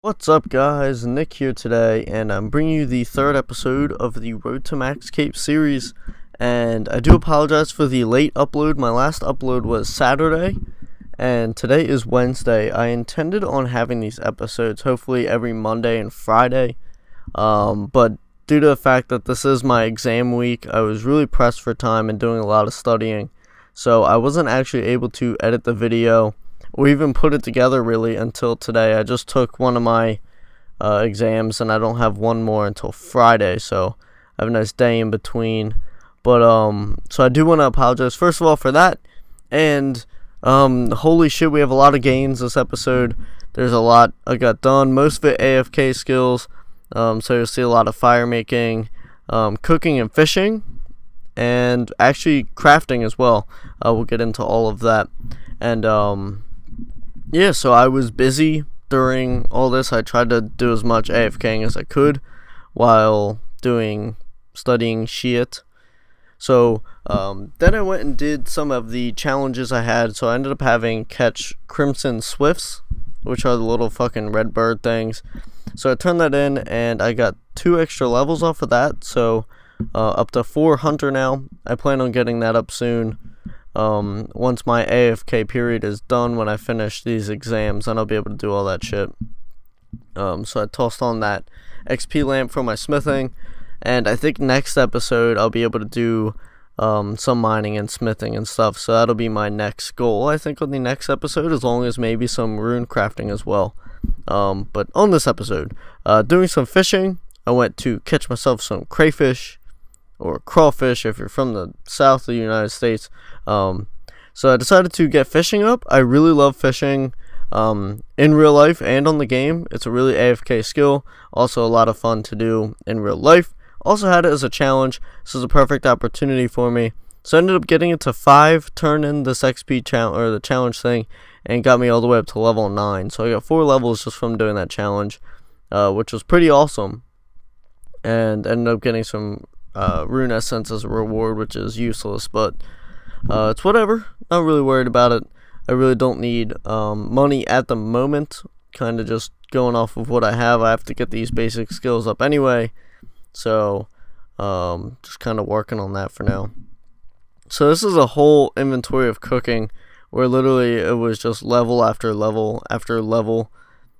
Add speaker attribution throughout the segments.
Speaker 1: What's up, guys? Nick here today, and I'm bringing you the third episode of the Road to Max Cape series. And I do apologize for the late upload. My last upload was Saturday, and today is Wednesday. I intended on having these episodes hopefully every Monday and Friday, but due to the fact that this is my exam week, I was really pressed for time and doing a lot of studying, so I wasn't actually able to edit the video or even put it together really until today. I just took one of my exams, and I don't have one more until Friday, so I have a nice day in between. But so I do want to apologize first of all for that. And holy shit, we have a lot of gains this episode. There's a lot I got done, most of it AFK skills. So you'll see a lot of firemaking, cooking and fishing, and actually crafting as well. We'll get into all of that. And yeah, so I was busy during all this. I tried to do as much AFKing as I could while studying shit. So then I went and did some of the challenges I had. So I ended up having catch crimson swifts, which are the little fucking red bird things. So I turned that in, and I got 2 extra levels off of that. So up to 4 hunter now. I plan on getting that up soon. Once my AFK period is done, when I finish these exams, then I'll be able to do all that shit. So I tossed on that XP lamp for my smithing, and I think next episode I'll be able to do some mining and smithing and stuff. So that'll be my next goal, I think, on the next episode, as long as maybe some rune crafting as well. But on this episode, doing some fishing. I went to catch myself some crayfish, or crawfish if you're from the south of the United States. So I decided to get fishing up. I really love fishing in real life and on the game. It's a really AFK skill, also a lot of fun to do in real life. Also had it as a challenge. This is a perfect opportunity for me. So I ended up getting it to 5, turned in this XP challenge, or the challenge thing, and got me all the way up to level 9. So I got 4 levels just from doing that challenge, which was pretty awesome. And ended up getting some rune essence as a reward, which is useless, but it's whatever. Not really worried about it. I really don't need money at the moment. Kind of just going off of what I have. I have to get these basic skills up anyway, so just kind of working on that for now. So this is a whole inventory of cooking, where literally it was just level after level after level.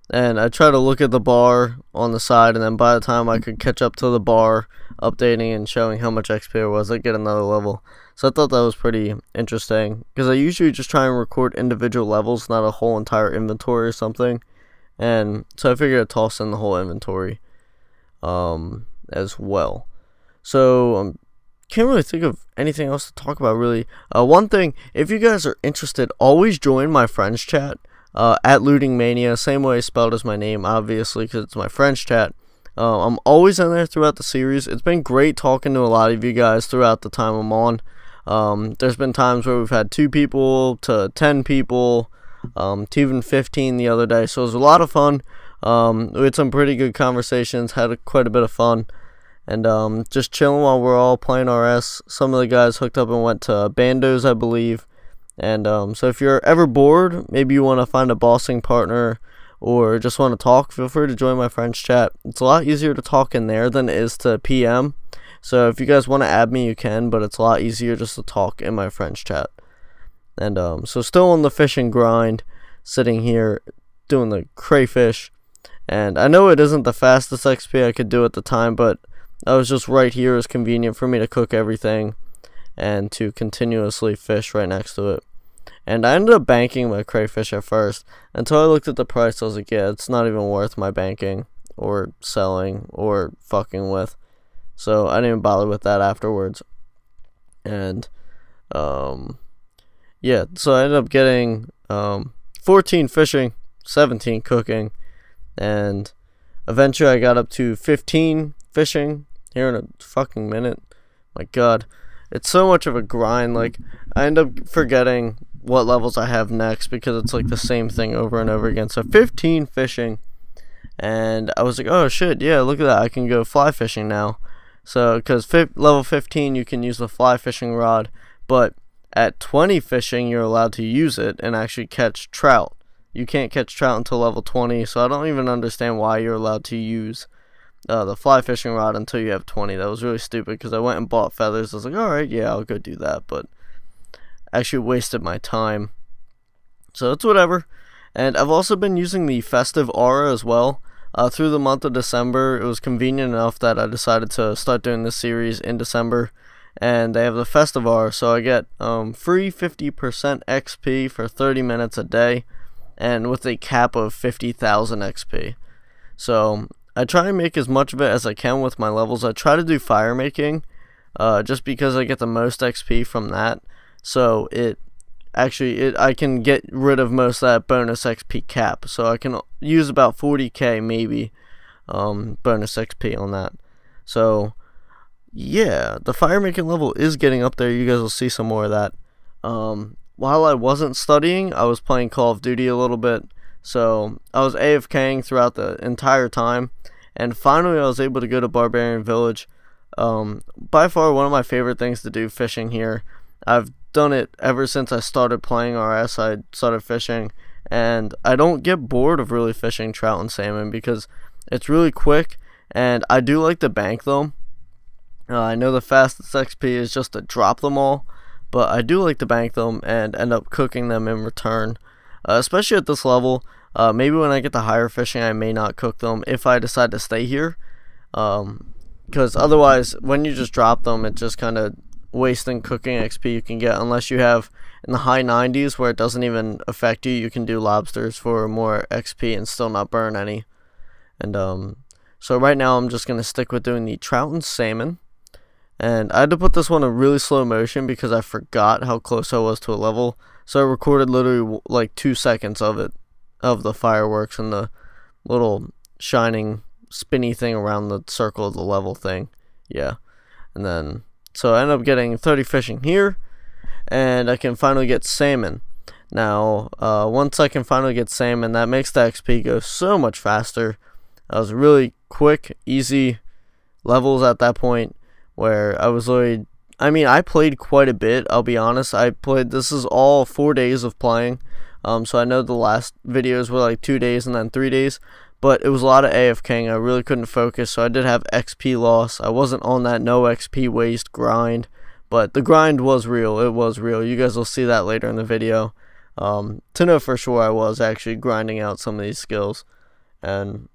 Speaker 1: And I try to look at the bar on the side, and then by the time I could catch up to the bar, updating and showing how much XP it was, I'd get another level. So I thought that was pretty interesting, because I usually just try and record individual levels, not a whole entire inventory or something. And so I figured I'd toss in the whole inventory as well. So can't really think of anything else to talk about, really. One thing, if you guys are interested, always join my friends chat. At Looting Mania, same way spelled as my name, obviously, because it's my French chat. I'm always in there throughout the series. It's been great talking to a lot of you guys throughout the time I'm on. There's been times where we've had 2 people to 10 people, to even 15 the other day, so it was a lot of fun. We had some pretty good conversations, had quite a bit of fun, and just chilling while we're all playing RS. Some of the guys hooked up and went to Bandos, I believe. And so if you're ever bored, maybe you want to find a bossing partner, or just want to talk, feel free to join my friends chat. It's a lot easier to talk in there than it is to PM. So if you guys want to add me, you can, but it's a lot easier just to talk in my friends chat. And so still on the fishing grind, sitting here doing the crayfish. And I know it isn't the fastest XP I could do at the time, but I was just right here. It was convenient for me to cook everything and to continuously fish right next to it. And I ended up banking my crayfish at first, until I looked at the price. I was like, yeah, it's not even worth my banking or selling or fucking with. So I didn't even bother with that afterwards. And yeah, so I ended up getting 14 fishing, 17 cooking, and eventually I got up to 15 fishing here in a fucking minute. My god, it's so much of a grind. Like, I end up forgetting what levels I have next, because it's like the same thing over and over again. So 15 fishing, and I was like, oh shit, yeah, look at that, I can go fly fishing now. So because level 15 you can use the fly fishing rod, but at 20 fishing you're allowed to use it and actually catch trout. you can't catch trout until level 20, so I don't even understand why you're allowed to use the fly fishing rod until you have 20. That was really stupid, because I went and bought feathers. I was like, alright, yeah, I'll go do that, but actually wasted my time. So it's whatever. And I've also been using the festive aura as well. Through the month of December, it was convenient enough that I decided to start doing this series in December. And they have the festive aura, so I get free 50% XP for 30 minutes a day, and with a cap of 50,000 XP. So I try and make as much of it as I can with my levels. I try to do firemaking, just because I get the most XP from that. So I can get rid of most of that bonus XP cap. So I can use about 40k maybe bonus XP on that. So yeah, the firemaking level is getting up there. You guys will see some more of that. While I wasn't studying, I was playing Call of Duty a little bit. So I was AFKing throughout the entire time. And finally I was able to go to Barbarian Village. By far one of my favorite things to do fishing here. I've done it ever since I started playing RS. I started fishing, and I don't get bored of really fishing trout and salmon because it's really quick, and I do like to bank them. I know the fastest XP is just to drop them all, but I do like to bank them and end up cooking them in return, especially at this level. Maybe when I get to higher fishing, I may not cook them if I decide to stay here, because otherwise when you just drop them, it just kind of wasting cooking XP you can get, unless you have in the high 90s where it doesn't even affect you. You can do lobsters for more XP and still not burn any. And so right now I'm just going to stick with doing the trout and salmon. And I had to put this one in really slow motion because I forgot how close I was to a level. So I recorded literally like 2 seconds of it, of the fireworks and the little shining spinny thing around the circle of the level thing. Yeah. And then so I ended up getting 30 fishing here, and I can finally get salmon. Now, once I can finally get salmon, that makes the XP go so much faster. That was really quick, easy levels at that point, where I was literally, I played quite a bit, I'll be honest. This is all 4 days of playing, so I know the last videos were like 2 days and then 3 days. But it was a lot of AFKing. I really couldn't focus, so I did have XP loss. I wasn't on that no XP waste grind, but the grind was real. It was real. You guys will see that later in the video. To know for sure I was actually grinding out some of these skills. And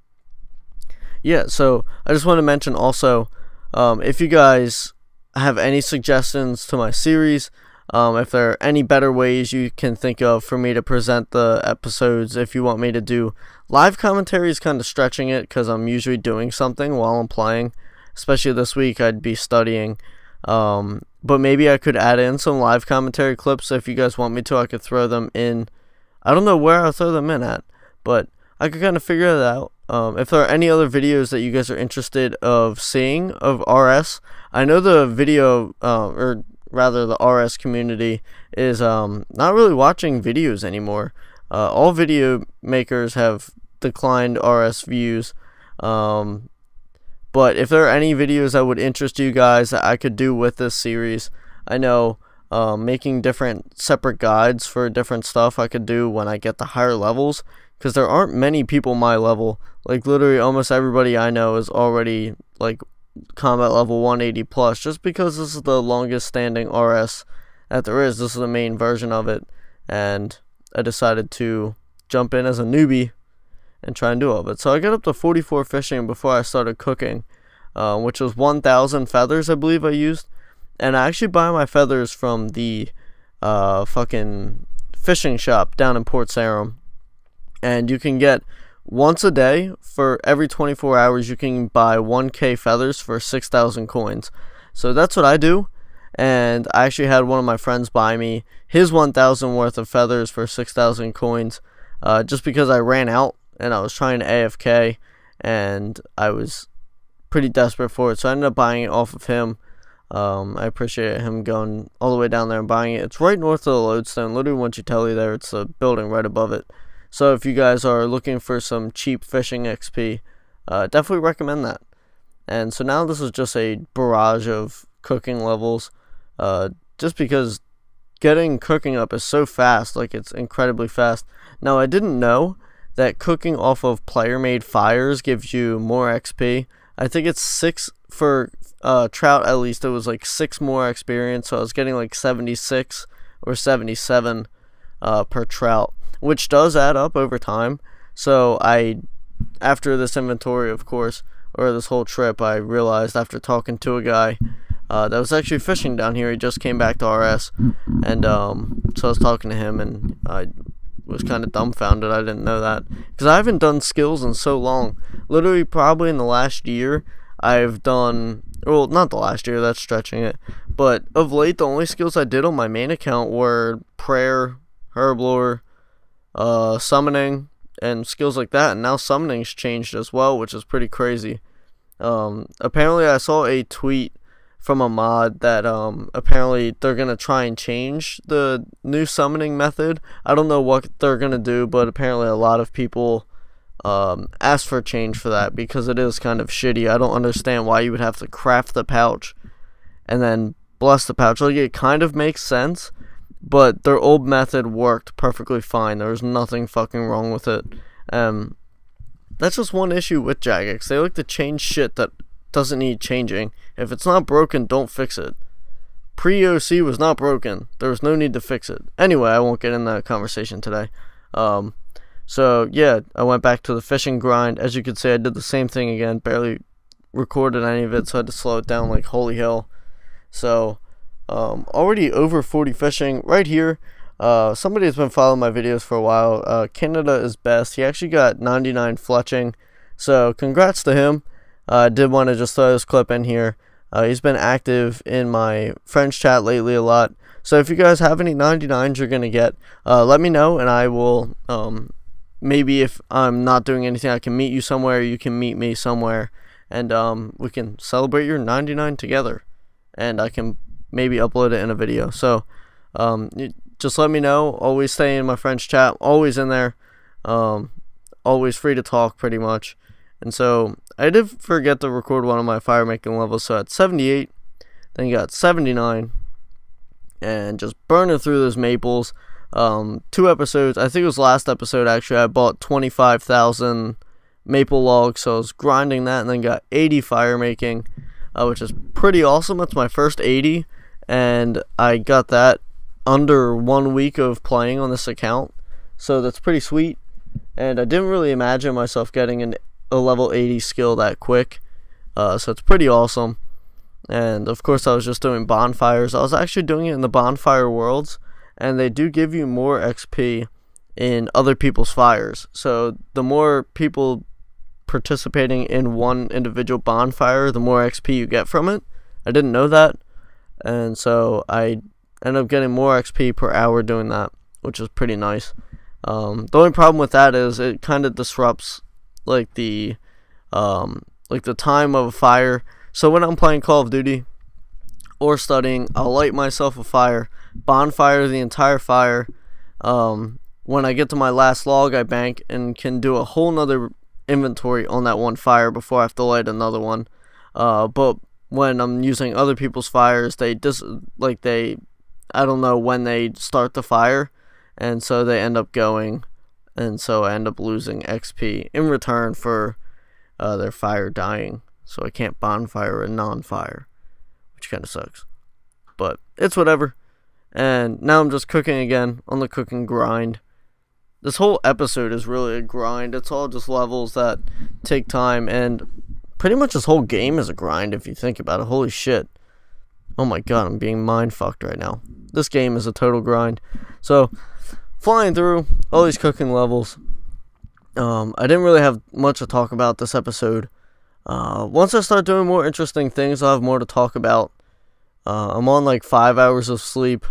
Speaker 1: yeah, so I just want to mention also, if you guys have any suggestions to my series, if there are any better ways you can think of for me to present the episodes, if you want me to do live commentary, is kind of stretching it because I'm usually doing something while I'm playing. Especially this week, I'd be studying. But maybe I could add in some live commentary clips. If you guys want me to, I could throw them in. I don't know where I'll throw them in at, but I could kind of figure it out. If there are any other videos that you guys are interested of seeing of RS, I know the video, or rather the RS community is not really watching videos anymore. All video makers have declined RS views, but if there are any videos that would interest you guys that I could do with this series, I know making different separate guides for different stuff I could do when I get to higher levels, because there aren't many people my level. Like literally almost everybody I know is already like combat level 180 plus, just because this is the longest standing RS that there is. This is the main version of it, and I decided to jump in as a newbie and try and do all of it. So I got up to 44 fishing before I started cooking, which was 1,000 feathers I believe I used. And I actually buy my feathers from the fucking fishing shop down in Port Sarum, and you can get once a day for every 24 hours you can buy 1k feathers for 6,000 coins. So that's what I do, and I actually had one of my friends buy me his 1,000 worth of feathers for 6,000 coins, just because I ran out and I was trying to AFK and I was pretty desperate for it, so I ended up buying it off of him. I appreciate him going all the way down there and buying it. It's right north of the lodestone. Literally once you tell you there, it's a building right above it. So if you guys are looking for some cheap fishing XP, definitely recommend that. And so now this is just a barrage of cooking levels, just because getting cooking up is so fast, like it's incredibly fast. Now I didn't know that cooking off of player-made fires gives you more XP. I think it's 6 for trout, at least it was like 6 more experience, so I was getting like 76 or 77 per trout, which does add up over time. So after this inventory, of course, or this whole trip, I realized after talking to a guy that was actually fishing down here. He just came back to RS, and so I was talking to him, and I was kind of dumbfounded. I didn't know that, because I haven't done skills in so long. Literally, probably in the last year, I've done, well, not the last year, that's stretching it, but of late, the only skills I did on my main account were prayer, herblore, summoning, and skills like that. And now summoning's changed as well, which is pretty crazy. Apparently I saw a tweet from a mod that apparently they're gonna try and change the new summoning method. I don't know what they're gonna do, but apparently a lot of people asked for a change for that, because it is kind of shitty. I don't understand why you would have to craft the pouch and then bless the pouch. Like, it kind of makes sense, but their old method worked perfectly fine. There was nothing fucking wrong with it. That's just one issue with Jagex. They like to change shit that doesn't need changing. If it's not broken, don't fix it. Pre-OC was not broken. There was no need to fix it. Anyway, I won't get in that conversation today. So yeah, I went back to the fishing grind. As you can see, I did the same thing again. Barely recorded any of it, so I had to slow it down like holy hell. So already over 40 fishing right here. Somebody has been following my videos for a while. Canada is best. He actually got 99 fletching, so congrats to him. I did want to just throw this clip in here. He's been active in my friends chat lately a lot. So if you guys have any 99s you're going to get, let me know, and I will, maybe if I'm not doing anything, I can meet you somewhere, you can meet me somewhere, and we can celebrate your 99 together, and I can maybe upload it in a video. So just let me know. Always stay in my friends chat, always in there, always free to talk pretty much. And so I did forget to record one of my firemaking levels, so at 78, then you got 79, and just burning through those maples. 2 episodes, I think it was last episode actually, I bought 25,000 maple logs, so I was grinding that, and then got 80 firemaking, which is pretty awesome. That's my first 80, and I got that under 1 week of playing on this account, so that's pretty sweet. And I didn't really imagine myself getting a level 80 skill that quick, so it's pretty awesome. And of course I was just doing bonfires. I was actually doing it in the bonfire worlds, and they do give you more XP in other people's fires. So the more people participating in one individual bonfire, the more XP you get from it. I didn't know that, and so I ended up getting more XP per hour doing that, which is pretty nice. The only problem with that is it kind of disrupts like the time of a fire. So when I'm playing Call of Duty or studying, I'll light myself a fire, bonfire the entire fire. When I get to my last log, I bank and can do a whole nother inventory on that one fire before I have to light another one. But when I'm using other people's fires, I don't know when they start the fire, and so they end up going, and so I end up losing XP in return for their fire dying. So I can't bonfire a non-fire, which kind of sucks, but it's whatever. And now I'm just cooking again on the cooking grind. This whole episode is really a grind. It's all just levels that take time, and pretty much this whole game is a grind if you think about it. Holy shit. Oh my god, I'm being mind-fucked right now. This game is a total grind. So, flying through all these cooking levels. I didn't really have much to talk about this episode. Once I start doing more interesting things, I'll have more to talk about. I'm on like 5 hours of sleep.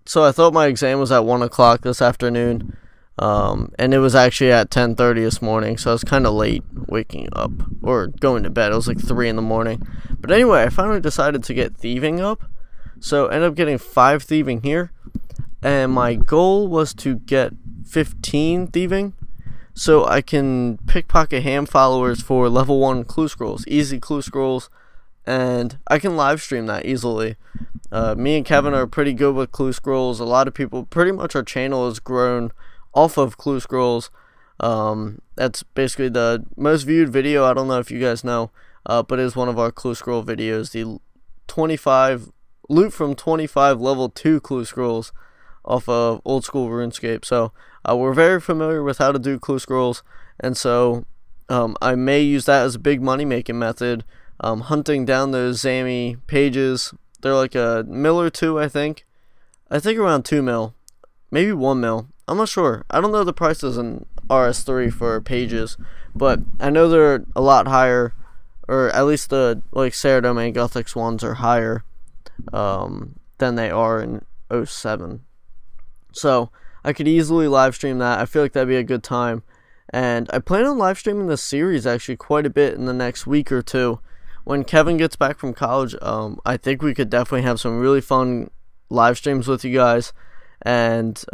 Speaker 1: So I thought my exam was at 1 o'clock this afternoon. And it was actually at 10:30 this morning, so I was kind of late waking up or going to bed. It was like 3 in the morning. But anyway, I finally decided to get thieving up, so I ended up getting 5 thieving here, and my goal was to get 15 thieving, so I can pickpocket ham followers for level 1 clue scrolls, easy clue scrolls, and I can live stream that easily. Me and Kevin are pretty good with clue scrolls. A lot of people, pretty much our channel has grown off of clue scrolls. That's basically the most viewed video. I don't know if you guys know, but it is one of our clue scroll videos. The 25 loot from 25 level 2 clue scrolls off of old school RuneScape. So we're very familiar with how to do clue scrolls, and so I may use that as a big money making method. Hunting down those Zammy pages. They're like a mil or two, I think around 2 mil, maybe 1 mil. I'm not sure. I don't know the prices in RS3 for pages, but I know they're a lot higher, or at least the like Sarah Domain Gothics ones are higher than they are in 07. So I could easily live stream that. I feel like that'd be a good time, and I plan on live streaming this series actually quite a bit in the next week or two. When Kevin gets back from college, I think we could definitely have some really fun live streams with you guys, and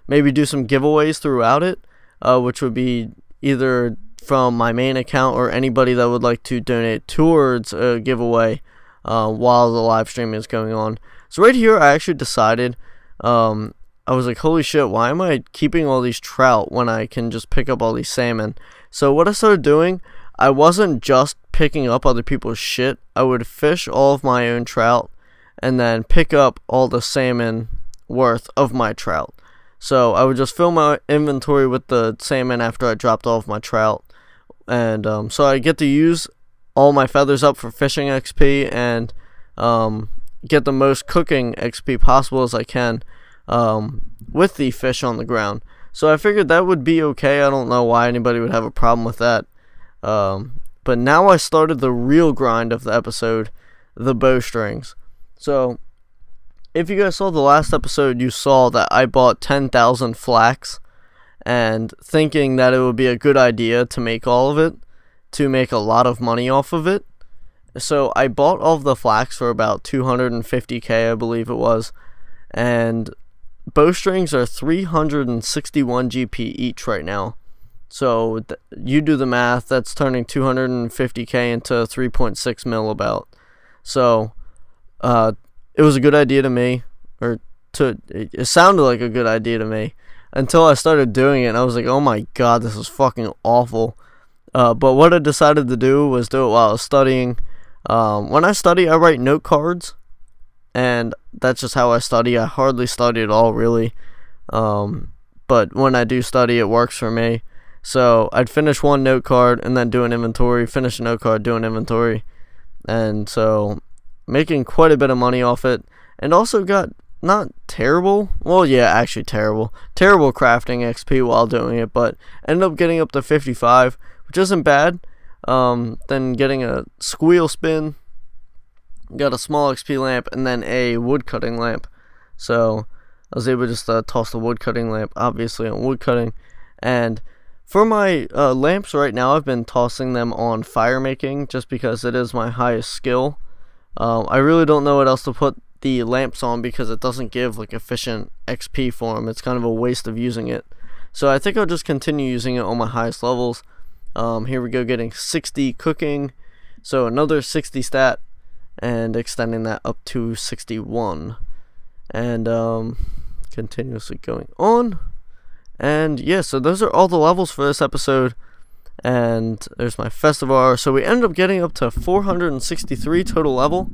Speaker 1: maybe do some giveaways throughout it, which would be either from my main account or anybody that would like to donate towards a giveaway while the live stream is going on. So right here, I actually decided, I was like, holy shit, why am I keeping all these trout when I can just pick up all these salmon? So what I started doing, I wasn't just picking up other people's shit. I would fish all of my own trout and then pick up all the salmon worth of my trout. So I would just fill my inventory with the salmon after I dropped off my trout, and so I get to use all my feathers up for fishing XP and get the most cooking XP possible as I can with the fish on the ground. So I figured that would be okay. I don't know why anybody would have a problem with that. But now I started the real grind of the episode, the bowstrings. So if you guys saw the last episode, you saw that I bought 10,000 flax, and thinking that it would be a good idea to make all of it, to make a lot of money off of it. So I bought all of the flax for about 250k, I believe it was, and bowstrings are 361 GP each right now. So you do the math, that's turning 250k into 3.6 mil about. So it was a good idea to me, it sounded like a good idea to me, until I started doing it, and I was like, oh my god, this is fucking awful. But what I decided to do was do it while I was studying. When I study, I write note cards, and that's just how I study. I hardly study at all, really. But when I do study, it works for me. So I'd finish one note card and then do an inventory, finish a note card, do an inventory, and so making quite a bit of money off it, and also got not terrible, well yeah, actually terrible crafting XP while doing it, but ended up getting up to 55, which isn't bad. Then getting a squeal spin, got a small XP lamp, and then a wood cutting lamp. So I was able to just toss the wood cutting lamp, obviously, on wood cutting. And for my lamps right now, I've been tossing them on firemaking just because it is my highest skill. I really don't know what else to put the lamps on because it doesn't give like efficient XP for them. It's kind of a waste of using it. So I think I'll just continue using it on my highest levels. Here we go, getting 60 cooking, so another 60 stat, and extending that up to 61, and continuously going on. And yeah, so those are all the levels for this episode. And there's my festival. So we ended up getting up to 463 total level.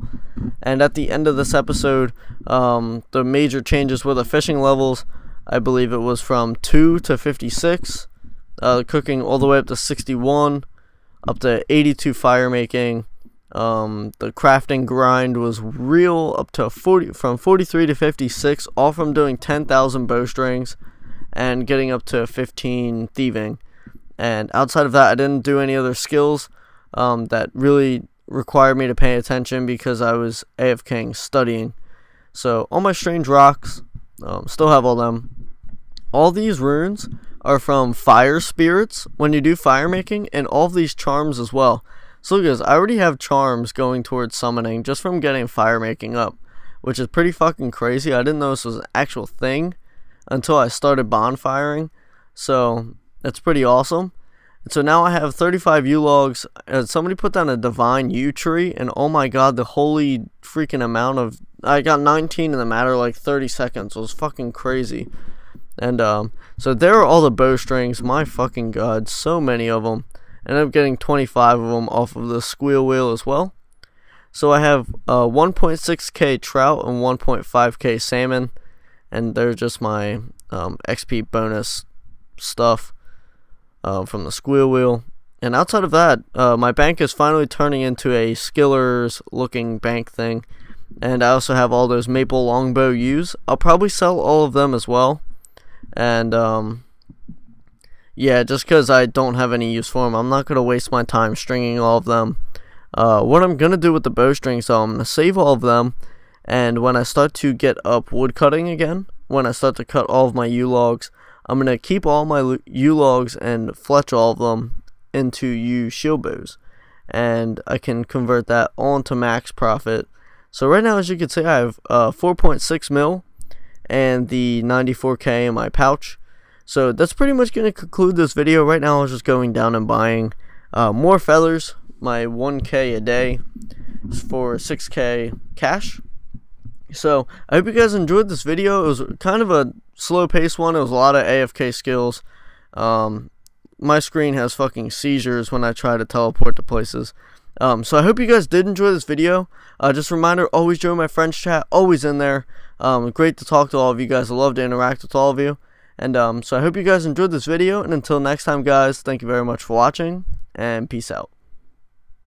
Speaker 1: And at the end of this episode, the major changes were the fishing levels. I believe it was from 2 to 56, cooking all the way up to 61, up to 82 firemaking. The crafting grind was real, up to 40, from 43 to 56, all from doing 10,000 bowstrings and getting up to 15 thieving. And outside of that, I didn't do any other skills that really required me to pay attention because I was AFKing studying. So all my strange rocks, still have all them. All these runes are from fire spirits when you do fire making, and all of these charms as well. So look guys, I already have charms going towards summoning just from getting fire making up, which is pretty fucking crazy. I didn't know this was an actual thing until I started bonfiring. So that's pretty awesome. And so now I have 35 U logs. Somebody put down a divine U tree, and oh my god, the holy freaking amount of, I got 19 in the matter of like 30 seconds. It was fucking crazy. And so there are all the bowstrings. My fucking god, so many of them. Ended up getting 25 of them off of the squeal wheel as well. So I have 1.6k trout and 1.5k salmon, and they're just my XP bonus stuff from the squeal wheel. And outside of that, my bank is finally turning into a Skillers looking bank thing. And I also have all those maple longbow U's. I'll probably sell all of them as well. And yeah, just because I don't have any use for them, I'm not going to waste my time stringing all of them. What I'm going to do with the bowstrings, I'm going to save all of them. And when I start to get up wood cutting again, when I start to cut all of my U logs, I'm going to keep all my U logs and fletch all of them into U shield bows. And I can convert that all into max profit. So right now, as you can see, I have 4.6 mil and the 94k in my pouch. So that's pretty much going to conclude this video. Right now, I was just going down and buying more feathers. My 1k a day for 6k cash. So I hope you guys enjoyed this video. It was kind of a slow paced one. It was a lot of AFK skills. My screen has fucking seizures when I try to teleport to places. So I hope you guys did enjoy this video. Just a reminder, always join my friends chat, always in there. Great to talk to all of you guys. I love to interact with all of you. And so I hope you guys enjoyed this video, and until next time guys, thank you very much for watching, and peace out.